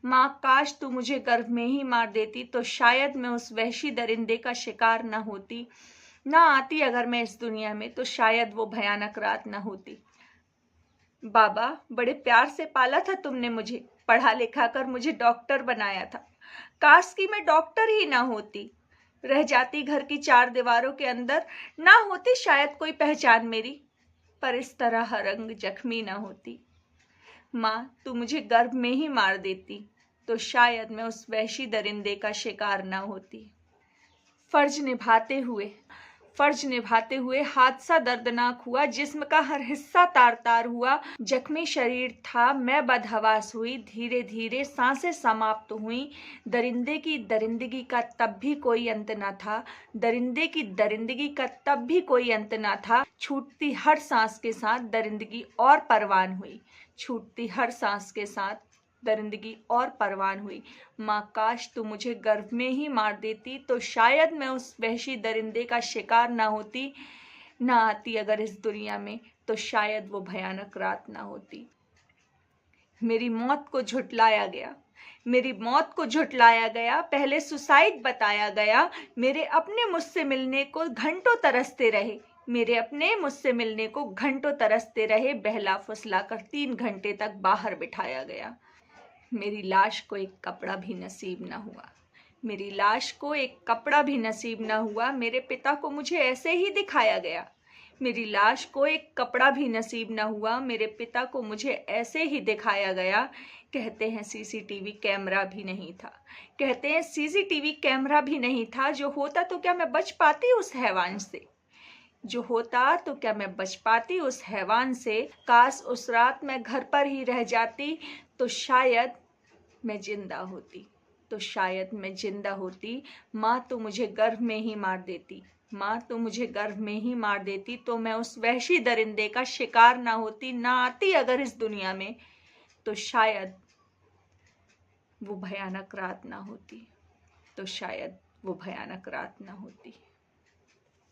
माँ काश तू मुझे गर्भ में ही मार देती तो शायद मैं उस वहशी दरिंदे का शिकार न होती, ना आती अगर मैं इस दुनिया में तो शायद वो भयानक रात न होती। बाबा, बड़े प्यार से पाला था तुमने मुझे, पढ़ा लिखा कर मुझे डॉक्टर बनाया था। काश कि मैं डॉक्टर ही ना होती, रह जाती घर की चार दीवारों के अंदर, ना होती शायद कोई पहचान मेरी, पर इस तरह हर अंग जख्मी ना होती। माँ, तू मुझे गर्भ में ही मार देती तो शायद मैं उस वहशी दरिंदे का शिकार ना होती। फर्ज निभाते हुए हादसा दर्दनाक हुआ, जिस्म का हर हिस्सा तार तार हुआ, जख्मी शरीर था, मैं बदहवास हुई, धीरे धीरे सांसें समाप्त हुई। दरिंदे की दरिंदगी का तब भी कोई अंत न था, दरिंदे की दरिंदगी का तब भी कोई अंत न था। छूटती हर सांस के साथ दरिंदगी और परवान हुई, छूटती हर सांस के साथ दरिंदगी और परवान हुई। माँ काश तू मुझे गर्भ में ही मार देती तो शायद मैं उस वहशी दरिंदे का शिकार ना होती, ना आती अगर इस दुनिया में तो शायद वो भयानक रात ना होती। मेरी मौत को झुठलाया गया, मेरी मौत को झुठलाया गया, पहले सुसाइड बताया गया। मेरे अपने मुझसे मिलने को घंटों तरसते रहे, मेरे अपने मुझसे मिलने को घंटों तरसते रहे, बहला फुसला कर 3 घंटे तक बाहर बिठाया गया। मेरी लाश को एक कपड़ा भी नसीब न हुआ, मेरी लाश को एक कपड़ा भी नसीब न हुआ। मेरे पिता को मुझे ऐसे ही दिखाया गया, मेरी लाश को एक कपड़ा भी नसीब न हुआ, मेरे पिता को मुझे ऐसे ही दिखाया गया। कहते हैं सीसीटीवी कैमरा भी नहीं था, कहते हैं सीसीटीवी कैमरा भी नहीं था। जो होता तो क्या मैं बच पाती उस हैवान से, जो होता तो क्या मैं बच पाती उस हैवान से। काश उस रात मैं घर पर ही रह जाती तो शायद मैं जिंदा होती, तो शायद मैं जिंदा होती। माँ तो मुझे गर्भ में ही मार देती, माँ तो मुझे गर्भ में ही मार देती तो मैं उस वहशी दरिंदे का शिकार ना होती, ना आती अगर इस दुनिया में तो शायद वो भयानक रात ना होती, तो शायद वो भयानक रात ना होती।